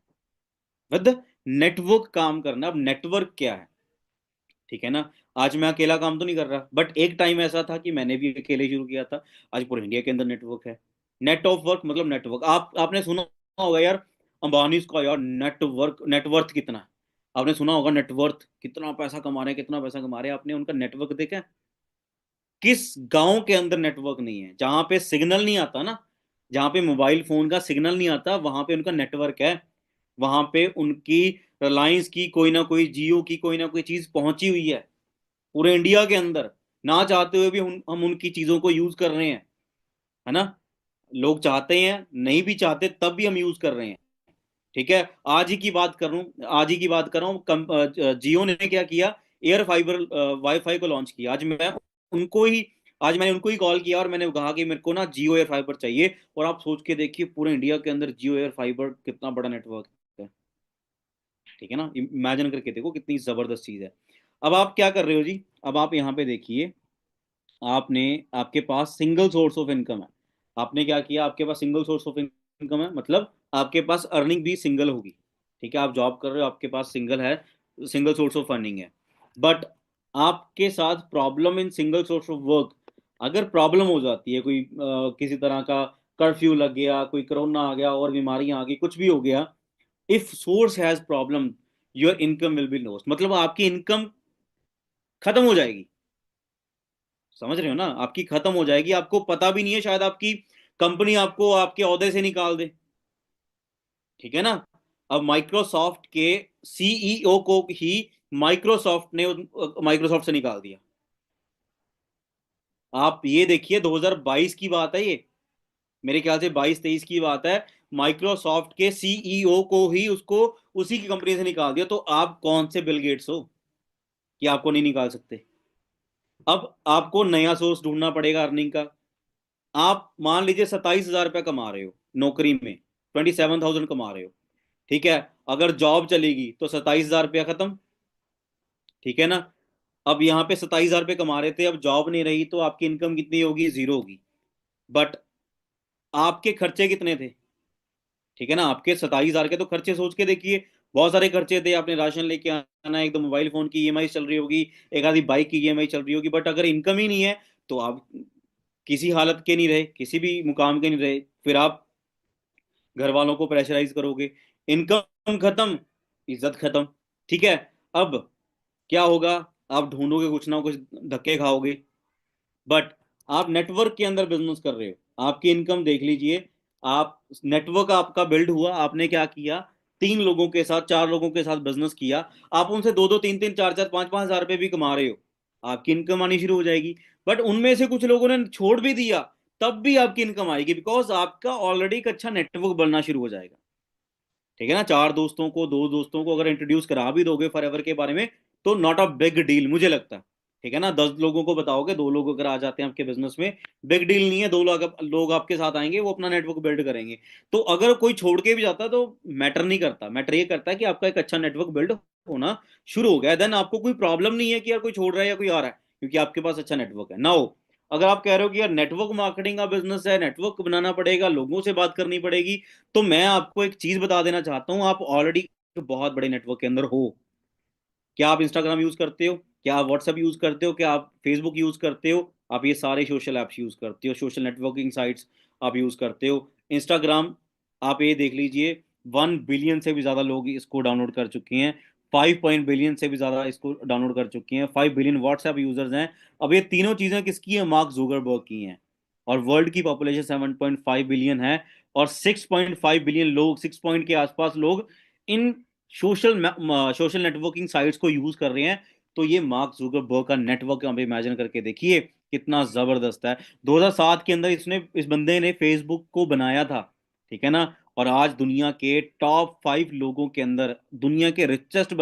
विद नेटवर्क काम करना। अब नेटवर्क क्या है, ठीक है ना। आज मैं अकेला काम तो नहीं कर रहा, बट एक टाइम ऐसा था कि मैंने भी अकेले शुरू किया था। आज पूरे इंडिया के अंदर नेटवर्क है। नेट ऑफ वर्क मतलब नेटवर्क। आपने सुना होगा यार, अंबानी का यार नेटवर्क, नेटवर्थ कितना है। आपने सुना होगा नेटवर्थ, कितना पैसा कमा रहे हैं, कितना पैसा कमा रहे हैं। आपने उनका नेटवर्क देखा है? किस गांव के अंदर नेटवर्क नहीं है? जहां पे सिग्नल नहीं आता ना, जहां पे मोबाइल फोन का सिग्नल नहीं आता, वहां पे उनका नेटवर्क है। वहां पे उनकी रिलायंस की कोई ना कोई, जियो की कोई ना कोई चीज पहुंची हुई है पूरे इंडिया के अंदर। ना चाहते हुए भी हम उनकी चीजों को यूज कर रहे हैं, है ना। लोग चाहते हैं, नहीं भी चाहते तब भी हम यूज कर रहे हैं, ठीक है। आज ही की बात कर रहा हूँ, आज ही की बात कर रहा हूँ। जियो ने क्या किया, एयर फाइबर वाईफाई को लॉन्च किया। उनको ही आज मैंने उनको ही कॉल किया और मैंने कहा कि मेरे को ना जियो एयर फाइबर चाहिए। और आप सोच के देखिए, पूरे इंडिया के अंदर जियो एयर फाइबर कितना बड़ा नेटवर्क है, ठीक है ना। इमेजिन करके देखो कितनी जबरदस्त चीज है। अब आप क्या कर रहे हो जी? अब आप यहाँ पे देखिए, आपने, आपके पास सिंगल सोर्स ऑफ इनकम है। आपने क्या किया, आपके पास सिंगल सोर्स ऑफ इनकम है, मतलब आपके पास अर्निंग भी सिंगल होगी, ठीक है। आप जॉब कर रहे हो, आपके पास सिंगल है, सिंगल सोर्स ऑफ अर्निंग है। बट आपके साथ problem in single source of work, अगर प्रॉब्लम हो जाती है, कोई किसी तरह का कर्फ्यू लग गया, कोई कोरोना आ गया और बीमारियां आ गई, कुछ भी हो गया, if source has problem, your income will be lost. मतलब आपकी इनकम खत्म हो जाएगी। समझ रहे हो ना? आपकी खत्म हो जाएगी, आपको पता भी नहीं है, शायद आपकी कंपनी आपको आपके ओहदे से निकाल दे, ठीक है ना। अब माइक्रोसॉफ्ट के सीईओ को ही माइक्रोसॉफ्ट ने माइक्रोसॉफ्ट से निकाल दिया। आप ये देखिए, 2022 की बात है ये, मेरे ख्याल से 22 23 की बात है। माइक्रोसॉफ्ट के सीईओ को ही उसको उसी की कंपनी से निकाल दिया। तो आप कौन से बिल गेट्स हो कि आपको नहीं निकाल सकते? अब आपको नया सोर्स ढूंढना पड़ेगा अर्निंग का। आप मान लीजिए 27 हज़ार रुपया कमा रहे हो नौकरी में, 27,000 कमा रहे हो। ठीक है। अगर जॉब चलेगी तो 27,000 रुपया खत्म। ठीक है ना। अब यहाँ पे 27,000 रुपये कमा रहे थे, अब जॉब नहीं रही तो आपकी इनकम कितनी होगी? जीरो होगी। बट आपके खर्चे कितने थे? ठीक है ना, आपके 27,000 के तो खर्चे सोच के देखिए। बहुत सारे खर्चे थे, आपने राशन लेके आना है, एक तो मोबाइल फोन की ईएमआई चल रही होगी, एक आधी बाइक की ईएमआई चल रही होगी। बट अगर इनकम ही नहीं है तो आप किसी हालत के नहीं रहे, किसी भी मुकाम के नहीं रहे। फिर आप घर वालों को प्रेशराइज करोगे, इनकम खत्म, इज्जत खत्म। ठीक है। अब क्या होगा? आप ढूंढोगे कुछ ना कुछ, धक्के खाओगे। बट आप नेटवर्क के अंदर बिजनेस कर रहे हो, आपकी इनकम देख लीजिए। आप नेटवर्क आपका बिल्ड हुआ, आपने क्या किया? 3 लोगों के साथ, 4 लोगों के साथ बिजनेस किया। आप उनसे दो दो तीन तीन चार चार पांच पांच हजार रुपए भी कमा रहे हो, आपकी इनकम आनी शुरू हो जाएगी। बट उनमें से कुछ लोगों ने छोड़ भी दिया, तब भी आपकी इनकम आएगी, बिकॉज आपका ऑलरेडी एक अच्छा नेटवर्क बनना शुरू हो जाएगा। ठीक है ना। 4 दोस्तों को, 2 दोस्तों को अगर इंट्रोड्यूस करा भी दोगे फॉरएवर के बारे में, तो नॉट अ बिग डील मुझे लगता है। ठीक है ना। 10 लोगों को बताओगे, 2 लोग अगर आ जाते हैं आपके बिजनेस में, बिग डील नहीं है। 2 लोग आपके साथ आएंगे, वो अपना नेटवर्क बिल्ड करेंगे। तो अगर कोई छोड़ के भी जाता है तो मैटर नहीं करता, मैटर ये करता है कि आपका एक अच्छा नेटवर्क बिल्ड होना शुरू हो गया। देन आपको कोई प्रॉब्लम नहीं है कि यार कोई छोड़ रहा है या कोई आ रहा है, क्योंकि आपके पास अच्छा नेटवर्क है। नाउ अगर आप कह रहे हो कि यार नेटवर्क मार्केटिंग का बिजनेस है, नेटवर्क बनाना पड़ेगा, लोगों से बात करनी पड़ेगी, तो मैं आपको एक चीज बता देना चाहता हूं। आप ऑलरेडी बहुत बड़े नेटवर्क के अंदर हो। क्या आप इंस्टाग्राम यूज करते हो? क्या आप व्हाट्सएप यूज करते हो? क्या आप फेसबुक यूज करते हो? आप ये सारे सोशल ऐप्स यूज करते हो, सोशल नेटवर्किंग साइट्स आप यूज करते हो। इंस्टाग्राम, आप ये देख लीजिए, 1 बिलियन से भी ज्यादा लोग इसको डाउनलोड कर चुके हैं। 5 बिलियन से भी ज्यादा इसको डाउनलोड कर चुके हैं। 5 बिलियन व्हाट्सएप यूजर्स हैं। अब ये तीनों चीजें किसकी है? मार्क जुगरबर्ग की हैं। और वर्ल्ड की पॉपुलेशन 7.5 बिलियन है। और 6.5 बिलियन लोग, 6 पॉइंट के आसपास लोग इन सोशल सोशल नेटवर्किंग साइट्स को यूज कर रहे हैं। तो ये मार्क जुकरबर्ग का नेटवर्क आप इमेजिन करके देखिए कितना जबरदस्त है। 2007 के अंदर इसने, इस बंदे ने फेसबुक को बनाया था। ठीक है ना। और आज दुनिया के टॉप 5 लोगों के अंदर, दुनिया के रिचेस्ट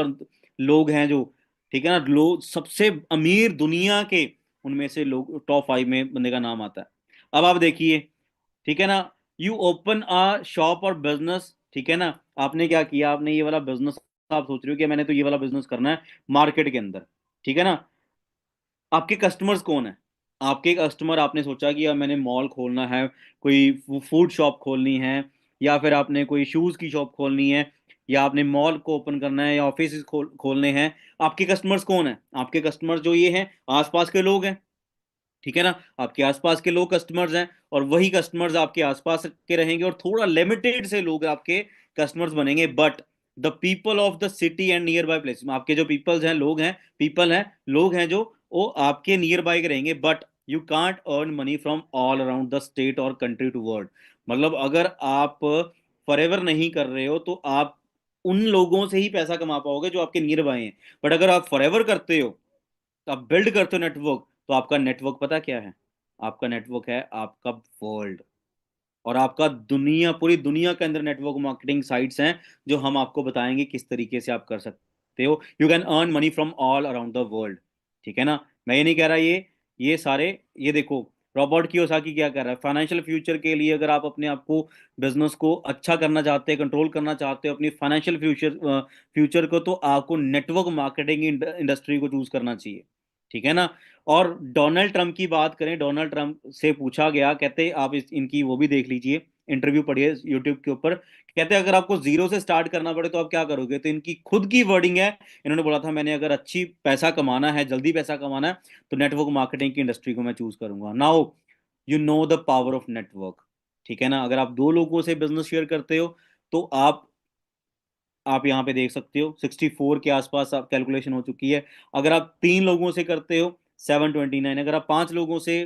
लोग हैं जो, ठीक है ना, लोग सबसे अमीर दुनिया के, उनमें से लोग टॉप 5 में बंदे का नाम आता है। अब आप देखिए, ठीक है ना, यू ओपन अ शॉप और बिजनेस। ठीक है ना। आपने क्या किया? आपने ये वाला बिजनेस, आप सोच रहे हो कि मैंने तो ये वाला बिजनेस करना है मार्केट के अंदर। ठीक है ना। आपके कस्टमर्स कौन है? आपके कस्टमर, आपने सोचा कि यार मैंने मॉल खोलना है, कोई फूड शॉप खोलनी है, या फिर आपने कोई शूज की शॉप खोलनी है, या आपने मॉल को ओपन करना है, या ऑफिस खोलने हैं। आपके कस्टमर्स कौन है? आपके कस्टमर्स जो ये हैं, आसपास के लोग हैं। ठीक है ना। आपके आसपास के लोग कस्टमर्स हैं, और वही कस्टमर्स आपके आसपास के रहेंगे, और थोड़ा लिमिटेड से लोग आपके कस्टमर्स बनेंगे। But the people of the city and near by place, आपके जो पीपल्स हैं, लोग हैं, पीपल हैं, लोग हैं जो, वो आपके नियर बाय के रहेंगे। But you can't earn money from all around the state और कंट्री टू वर्ल्ड। मतलब अगर आप फॉरएवर नहीं कर रहे हो तो आप उन लोगों से ही पैसा कमा पाओगे जो आपके नियर बाय हैं। बट अगर आप फॉरएवर करते हो, तो आप बिल्ड करते हो नेटवर्क, तो आपका नेटवर्क पता क्या है? आपका नेटवर्क है आपका वर्ल्ड। और आपका दुनिया, पूरी दुनिया के अंदर नेटवर्क मार्केटिंग साइट्स हैं, जो हम आपको बताएंगे किस तरीके से आप कर सकते हो। You can earn money from all around the world. ठीक है ना। मैं ये नहीं कह रहा, ये सारे, ये देखो, रॉबर्ट कियोसाकी क्या कर रहा है फाइनेंशियल फ्यूचर के लिए। अगर आप अपने आप को, बिजनेस को अच्छा करना चाहते हैं, कंट्रोल करना चाहते हो अपनी फाइनेंशियल फ्यूचर फ्यूचर को, तो आपको नेटवर्क मार्केटिंग इंडस्ट्री को चूज करना चाहिए। ठीक है ना। और डोनाल्ड ट्रंप की बात करें, डोनाल्ड ट्रंप से पूछा गया, कहते आप इनकी वो भी देख लीजिए, इंटरव्यू पढ़िए यूट्यूब के ऊपर। कहते अगर आपको जीरो से स्टार्ट करना पड़े तो आप क्या करोगे? तो इनकी खुद की वर्डिंग है, इन्होंने बोला था मैंने अगर अच्छी पैसा कमाना है, जल्दी पैसा कमाना है, तो नेटवर्क मार्केटिंग की इंडस्ट्री को मैं चूज करूंगा। Now you know the power of network. ठीक है ना। अगर आप 2 लोगों से बिजनेस शेयर करते हो, तो आप यहाँ पे देख सकते हो 64 के आसपास आप कैलकुलेशन हो चुकी है। अगर आप 3 लोगों से करते हो, 729। अगर आप 5 लोगों से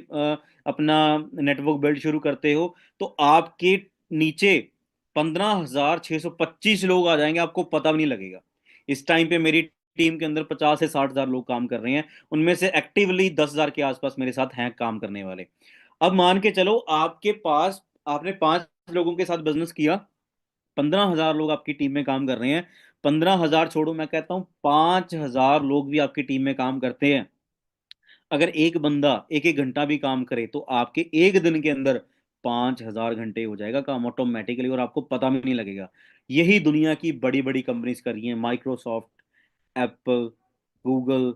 अपना नेटवर्क बिल्ड शुरू करते हो, तो आपके नीचे 15,625 लोग आ जाएंगे, आपको पता भी नहीं लगेगा। इस टाइम पे मेरी टीम के अंदर 50 से 60 हजार लोग काम कर रहे हैं। उनमें से एक्टिवली 10,000 के आसपास मेरे साथ हैं काम करने वाले। अब मान के चलो आपके पास, आपने 5 लोगों के साथ बिजनेस किया, 15,000 लोग आपकी टीम में काम कर रहे हैं। 15,000 छोड़ो, मैं कहता हूं 5,000 लोग भी आपकी टीम में काम करते हैं। अगर एक बंदा एक एक घंटा भी काम करे, तो आपके एक दिन के अंदर 5,000 घंटे हो जाएगा काम ऑटोमेटिकली और आपको पता भी नहीं लगेगा। यही दुनिया की बड़ी बड़ी कंपनीज कर रही हैं, Microsoft, Apple, Google,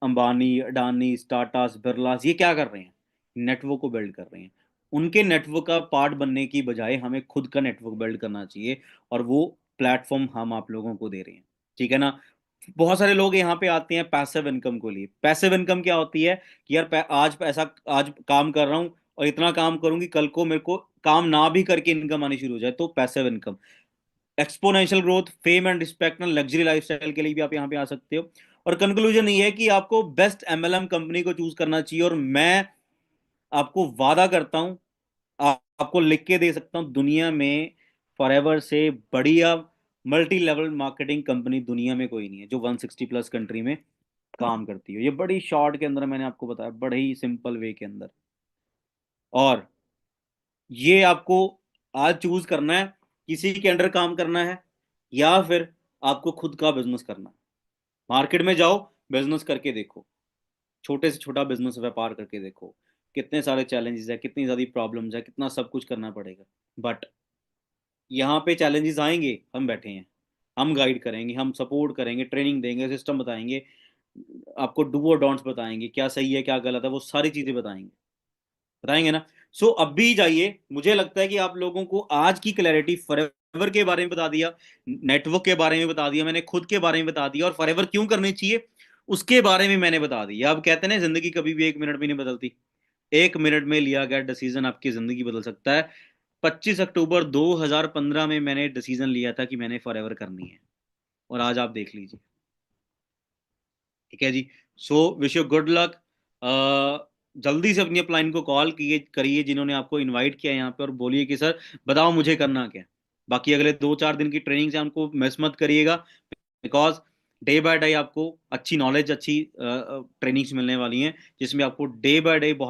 Ambani, Adani, Tatas, Birlas, ये क्या कर रहे हैं? नेटवर्क को बिल्ड कर रहे हैं। उनके नेटवर्क का पार्ट बनने की बजाय हमें खुद का नेटवर्क बिल्ड करना चाहिए, और वो प्लेटफॉर्म हम आप लोगों को दे रहे हैं। ठीक है ना? बहुत सारे लोग यहाँ पे आते हैं पैसिव इनकम को लिए। पैसिव इनकम क्या होती है कि यार आज पैसा, आज काम कर रहा हूँ और इतना काम करूंगी, कल को मेरे को काम ना भी करके इनकम आनी शुरू हो जाए, तो passive income. Exponential growth, fame and respect and luxury lifestyle के लिए भी आप यहाँ पे आ सकते हो। और कंक्लूजन ये है कि आपको बेस्ट एमएलएम कंपनी को चूज करना चाहिए, और मैं आपको वादा करता हूं, आपको लिख के दे सकता हूं, दुनिया में फॉरएवर से बढ़िया मल्टी लेवल मार्केटिंग कंपनी दुनिया में कोई नहीं है जो 160+ कंट्री में काम करती है। ये बड़ी शॉर्ट के अंदर मैंने आपको बताया, बड़े ही सिंपल वे के अंदर। और ये आपको आज चूज करना है, किसी के अंडर काम करना है या फिर आपको खुद का बिजनेस करना है। मार्केट में जाओ, बिजनेस करके देखो, छोटे से छोटा बिजनेस व्यापार करके देखो, कितने सारे चैलेंजेस है, कितनी ज्यादा प्रॉब्लम्स है, कितना सब कुछ करना पड़ेगा। बट यहाँ पे चैलेंजेस आएंगे, हम बैठे हैं, हम गाइड करेंगे, हम सपोर्ट करेंगे, ट्रेनिंग देंगे, सिस्टम बताएंगे, आपको डू और डोंट्स बताएंगे, क्या सही है क्या गलत है, वो सारी चीजें बताएंगे, बताएंगे ना? सो अब भी जाइए, मुझे लगता है कि आप लोगों को आज की क्लैरिटी, फॉरएवर के बारे में बता दिया, नेटवर्क के बारे में बता दिया, मैंने खुद के बारे में बता दिया, और फॉरएवर क्यों करनी चाहिए उसके बारे में मैंने बता दिया। अब कहते हैं ना, जिंदगी कभी भी 1 मिनट में नहीं बदलती। 1 मिनट में लिया गया डिसीजन आपकी जिंदगी बदल सकता है। 25 अक्टूबर 2015 में मैंने डिसीजन लिया था कि मैंने फॉरएवर करनी है, और आज आप देख लीजिए। ठीक है जी। So wish you good luck. जल्दी से अपनी अपलाइन को कॉल करिए जिन्होंने आपको इनवाइट किया यहाँ पे, और बोलिए कि सर बताओ मुझे करना क्या है। बाकी अगले 2-4 दिन की ट्रेनिंग से उनको मिस मत करिएगा, बिकॉज डे बाय डे आपको अच्छी नॉलेज, अच्छी ट्रेनिंग्स मिलने वाली हैं, जिसमें आपको डे बाय डे बहुत